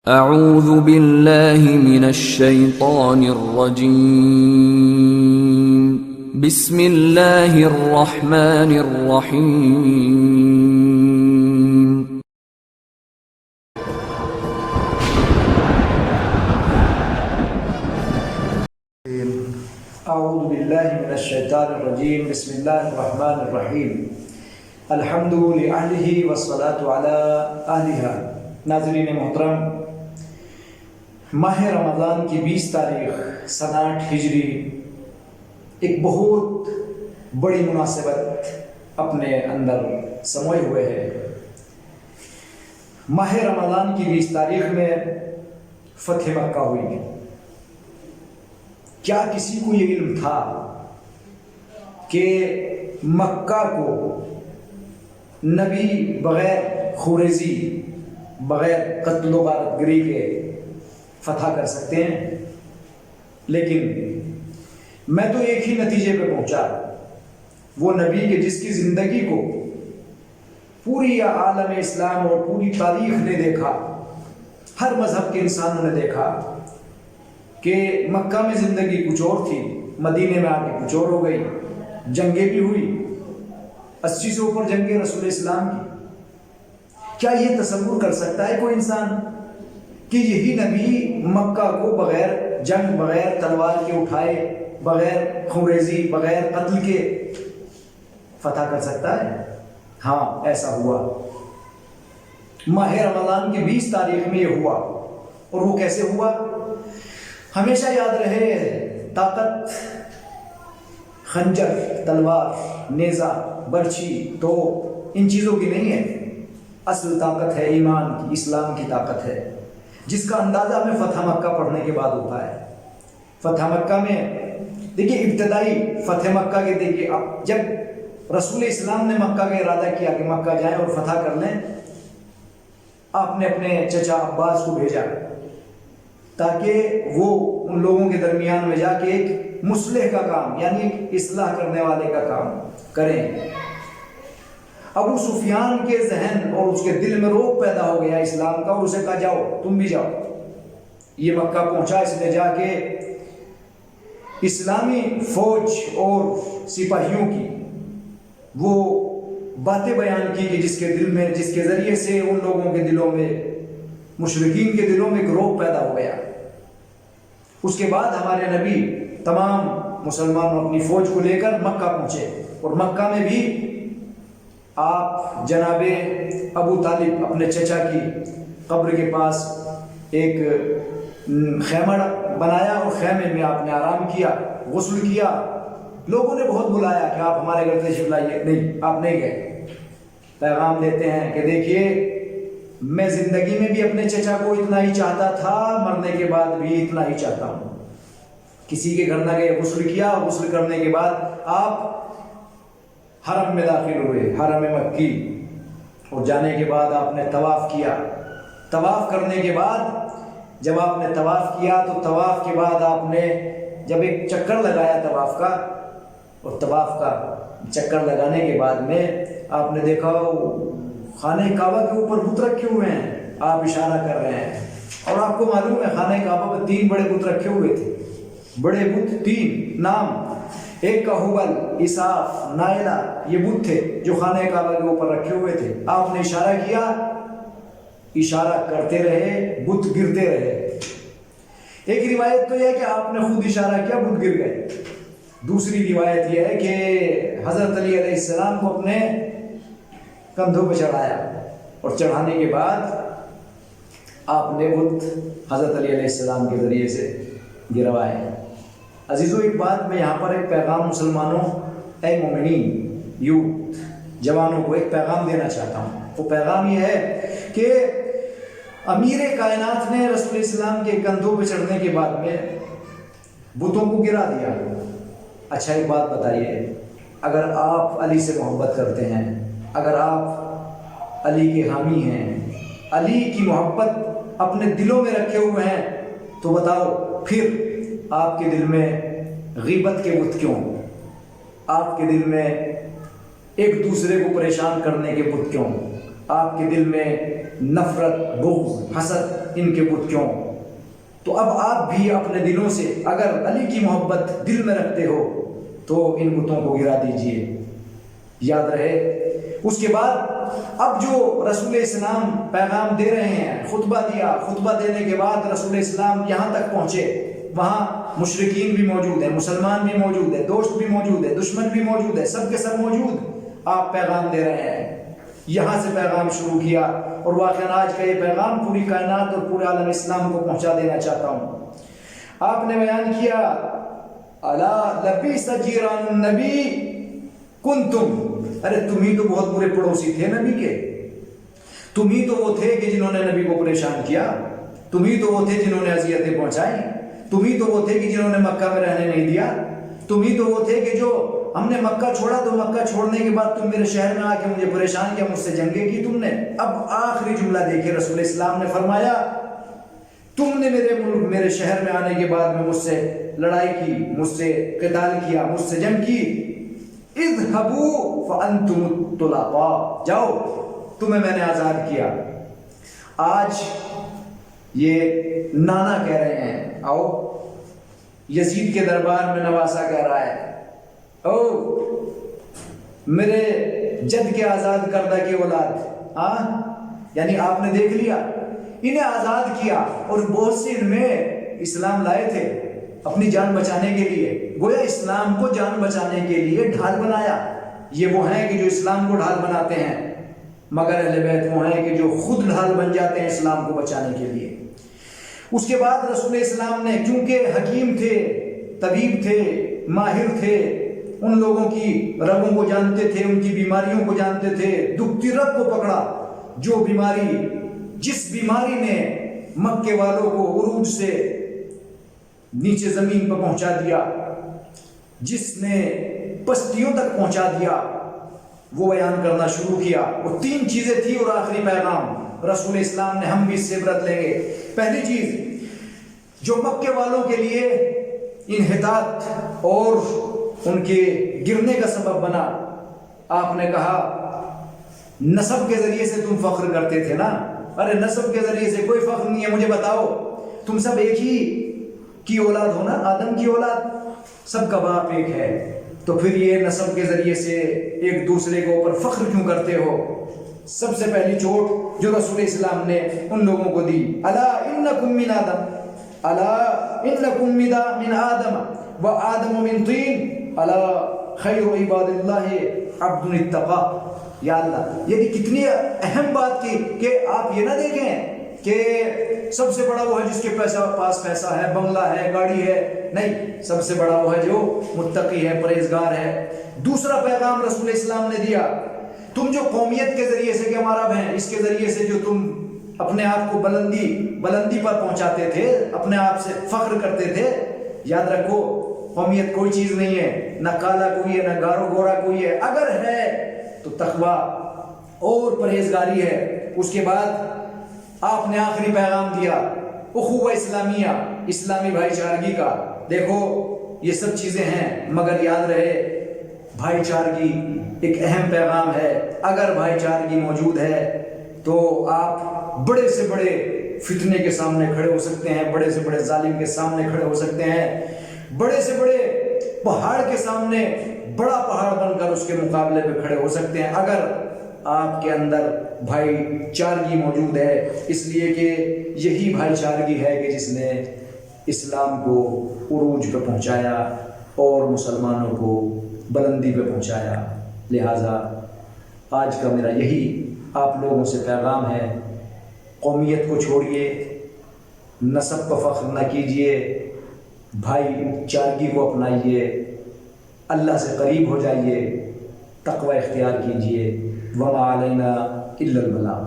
اعوذ باللہ من الشیطان الرجیم بسم اللہ الرحمن الرحیم اعوذ باللہ من الشیطان الرجیم بسم اللہ الرحمن الرحیم الحمد للہ والصلاة علی اہلہا۔ ناظرین محترم، ماہ رمضان کی 20 تاریخ سنہ 8 ہجری ایک بہت بڑی مناسبت اپنے اندر سموئے ہوئے ہے۔ ماہ رمضان کی 20 تاریخ میں فتح مکہ ہوئی۔ کیا کسی کو یہ علم تھا کہ مکہ کو نبی بغیر خوریزی، بغیر قتل و غارت گری کے فتح کر سکتے ہیں؟ لیکن میں تو ایک ہی نتیجے پہ پہنچا، وہ نبی کہ جس کی زندگی کو پوری عالم اسلام اور پوری تاریخ نے دیکھا، ہر مذہب کے انسانوں نے دیکھا کہ مکہ میں زندگی کچھ اور تھی، مدینے میں آ کے کچھ اور ہو گئی۔ جنگیں بھی ہوئی، 80 سے اوپر جنگیں رسول اسلام کی۔ کیا یہ تصور کر سکتا ہے کوئی انسان کہ یہی نبی مکہ کو بغیر جنگ، بغیر تلوار کے اٹھائے، بغیر خوریزی، بغیر قتل کے فتح کر سکتا ہے؟ ہاں، ایسا ہوا۔ ماہ رمضان کی 20 تاریخ میں یہ ہوا۔ اور وہ کیسے ہوا؟ ہمیشہ یاد رہے، طاقت خنجر، تلوار، نیزہ، برچھی، توپ ان چیزوں کی نہیں ہے۔ اصل طاقت ہے ایمان کی، اسلام کی طاقت ہے، جس کا اندازہ ہمیں فتح مکہ پڑھنے کے بعد ہوتا ہے۔ فتح مکہ میں دیکھیے، ابتدائی فتح مکہ کے دیکھیے، اب جب رسول اسلام نے مکہ کا ارادہ کیا کہ مکہ جائیں اور فتح کر لیں، آپ نے اپنے چچا عباس کو بھیجا تاکہ وہ ان لوگوں کے درمیان میں جا کے ایک مصلح کا کام، یعنی ایک اصلاح کرنے والے کا کام کریں۔ ابو سفیان کے ذہن اور اس کے دل میں روب پیدا ہو گیا اسلام کا، اور اسے کہا جاؤ، تم بھی جاؤ۔ یہ مکہ پہنچا، اس نے جا کے اسلامی فوج اور سپاہیوں کی وہ باتیں بیان کی کہ جس کے دل میں، جس کے ذریعے سے ان لوگوں کے دلوں میں، مشرکین کے دلوں میں ایک روب پیدا ہو گیا۔ اس کے بعد ہمارے نبی تمام مسلمانوں اپنی فوج کو لے کر مکہ پہنچے، اور مکہ میں بھی آپ جناب ابو طالب اپنے چچا کی قبر کے پاس ایک خیمہ بنایا، اور خیمے میں آپ نے آرام کیا، غسل کیا۔ لوگوں نے بہت بلایا کہ آپ ہمارے گھر تشریف لائیے، نہیں، آپ نہیں گئے۔ پیغام دیتے ہیں کہ دیکھیے، میں زندگی میں بھی اپنے چچا کو اتنا ہی چاہتا تھا، مرنے کے بعد بھی اتنا ہی چاہتا ہوں۔ کسی کے گھر نہ گئے، غسل کیا، غسل کرنے کے بعد آپ حرم میں داخل ہوئے، حرم مکی، اور جانے کے بعد آپ نے طواف کیا۔ طواف کرنے کے بعد جب آپ نے طواف کیا تو طواف کے بعد آپ نے جب ایک چکر لگایا طواف کا، اور طواف کا چکر لگانے کے بعد میں آپ نے دیکھا خانہ کعبہ کے اوپر بت رکھے ہوئے ہیں، آپ اشارہ کر رہے ہیں، اور آپ کو معلوم ہے خانہ کعبہ میں 3 بڑے بت رکھے ہوئے تھے۔ بڑے بت 3 نام، ایک کا حبل، اساف، نائلہ، یہ بت تھے جو خانہ کعبہ کے اوپر رکھے ہوئے تھے۔ آپ نے اشارہ کیا، اشارہ کرتے رہے، بت گرتے رہے۔ ایک روایت تو یہ ہے کہ آپ نے خود اشارہ کیا، بت گر گئے۔ دوسری روایت یہ ہے کہ حضرت علی علیہ السلام کو اپنے کندھوں پہ چڑھایا، اور چڑھانے کے بعد آپ نے بت حضرت علی علیہ السلام کے ذریعے سے گروائے۔ عزیزو، ایک بات میں یہاں پر ایک پیغام مسلمانوں، اے مومنین، یوتھ، جوانوں کو ایک پیغام دینا چاہتا ہوں۔ وہ پیغام یہ ہے کہ امیر کائنات نے رسول اسلام کے کندھوں پہ چڑھنے کے بعد میں بتوں کو گرا دیا۔ اچھا، ایک بات بتائیے، اگر آپ علی سے محبت کرتے ہیں، اگر آپ علی کے حامی ہیں، علی کی محبت اپنے دلوں میں رکھے ہوئے ہیں، تو بتاؤ پھر آپ کے دل میں غیبت کے بت کیوں؟ آپ کے دل میں ایک دوسرے کو پریشان کرنے کے بت کیوں؟ آپ کے دل میں نفرت، بغض، حسد ان کے بت کیوں؟ تو اب آپ بھی اپنے دلوں سے اگر علی کی محبت دل میں رکھتے ہو تو ان بتوں کو گرا دیجئے، یاد رہے۔ اس کے بعد اب جو رسول اسلام پیغام دے رہے ہیں، خطبہ دیا، خطبہ دینے کے بعد رسول اسلام یہاں تک پہنچے، وہاں مشرکین بھی موجود ہیں، مسلمان بھی موجود ہے، دوست بھی موجود ہے، دشمن بھی موجود ہے، سب کے سب موجود، آپ پیغام دے رہے ہیں۔ یہاں سے پیغام شروع کیا، اور واقعاً آج کا یہ پیغام پوری کائنات اور پورے عالم اسلام کو پہنچا دینا چاہتا ہوں۔ آپ نے بیان کیا الا لبئس جیران النبی کنتم، ارے تم ہی تو بہت برے پڑوسی تھے نبی کے، تم ہی تو وہ تھے کہ جنہوں نے نبی کو پریشان کیا، تم ہی تو وہ تھے جنہوں نے اذیتیں پہنچائیں، تم ہی تو وہ تھے کہ جنہوں نے مکہ میں رہنے نہیں دیا، تم ہی تو وہ تھے کہ جو ہم نے مکہ چھوڑا تو مکہ چھوڑنے کے بعد تم میرے شہر میں آ کے مجھے پریشان کیا، مجھ سے جنگیں کی تم نے۔ اب آخری جملہ دیکھیں، رسول اسلام نے فرمایا تم نے میرے ملک، میرے شہر میں آنے کے بعد میں مجھ سے لڑائی کی، مجھ سے قتال کیا، مجھ سے جنگ کی، اذهبوا فانتم الطلقاء، جاؤ تمہیں میں نے آزاد کیا۔ آج یہ نانا کہہ رہے ہیں، آؤ یزید کے دربار میں نواسا کہہ رہا ہے، او میرے جد کے آزاد کردہ کی اولاد، یعنی آپ نے دیکھ لیا، انہیں آزاد کیا، اور بہت سے ان میں اسلام لائے تھے اپنی جان بچانے کے لیے، گویا اسلام کو جان بچانے کے لیے ڈھال بنایا۔ یہ وہ ہیں کہ جو اسلام کو ڈھال بناتے ہیں، مگر اہل بیت وہ ہیں کہ جو خود ڈھال بن جاتے ہیں اسلام کو بچانے کے لیے۔ اس کے بعد رسول اسلام نے، کیونکہ حکیم تھے، طبیب تھے، ماہر تھے، ان لوگوں کی رگوں کو جانتے تھے، ان کی بیماریوں کو جانتے تھے، دکھتی رگ کو پکڑا، جو بیماری، جس بیماری نے مکے والوں کو عروج سے نیچے زمین پر پہنچا دیا، جس نے پستیوں تک پہنچا دیا، وہ بیان کرنا شروع کیا۔ وہ 3 چیزیں تھی اور آخری پیغام رسول اسلام نے، ہم بھی اس سے عبرت لیں گے۔ پہلی چیز جو مکے والوں کے لیے انحطاط اور ان کے گرنے کا سبب بنا، آپ نے کہا نسب کے ذریعے سے تم فخر کرتے تھے نا، ارے نسب کے ذریعے سے کوئی فخر نہیں ہے، مجھے بتاؤ تم سب ایک ہی کی اولاد ہو نا، آدم کی اولاد، سب کا باپ ایک ہے، تو پھر یہ نسب کے ذریعے سے ایک دوسرے کے اوپر فخر کیوں کرتے ہو؟ سب سے پہلی چوٹ جو رسول اسلام نے ان لوگوں کو دی، الا انکم من آدم، الا انکم من آدم و آدم من طین، الا خیر عباد اللہ عبد اتقى۔ یا اللہ، یعنی کتنی اہم بات تھی کہ آپ یہ نہ دیکھیں کہ سب سے بڑا وہ ہے جس کے پاس پیسہ ہے، بنگلہ ہے، گاڑی ہے، نہیں، سب سے بڑا وہ ہے جو متقی ہے، پرہیزگار ہے۔ دوسرا پیغام رسول اسلام نے دیا، تم جو قومیت کے ذریعے سے کہ ہمارا بہن، اس کے ذریعے سے جو تم اپنے آپ کو بلندی پر پہنچاتے تھے، اپنے آپ سے فخر کرتے تھے، یاد رکھو قومیت کوئی چیز نہیں ہے، نہ کالا کوئی ہے، نہ گارو گورا کوئی ہے، اگر ہے تو تقویٰ اور پرہیزگاری ہے۔ اس کے بعد آپ نے آخری پیغام دیا، اخوہ اسلامیہ، اسلامی بھائی چارگی کا۔ دیکھو یہ سب چیزیں ہیں، مگر یاد رہے بھائی چارگی ایک اہم پیغام ہے۔ اگر بھائی چارگی موجود ہے تو آپ بڑے سے بڑے فتنے کے سامنے کھڑے ہو سکتے ہیں، بڑے سے بڑے ظالم کے سامنے کھڑے ہو سکتے ہیں، بڑے سے بڑے پہاڑ کے سامنے بڑا پہاڑ بن کر اس کے مقابلے پہ کھڑے ہو سکتے ہیں، اگر آپ کے اندر بھائی چارگی موجود ہے۔ اس لیے کہ یہی بھائی چارگی ہے کہ جس نے اسلام کو عروج پہ پہنچایا اور مسلمانوں کو بلندی پہ پہنچایا۔ لہٰذا آج کا میرا یہی آپ لوگوں سے پیغام ہے، قومیت کو چھوڑیے، نسب پر فخر نہ کیجیے، بھائی چارگی کو اپنائیے، اللہ سے قریب ہو جائیے، تقوی اختیار کیجیے۔ وما علینا الا البلاغ۔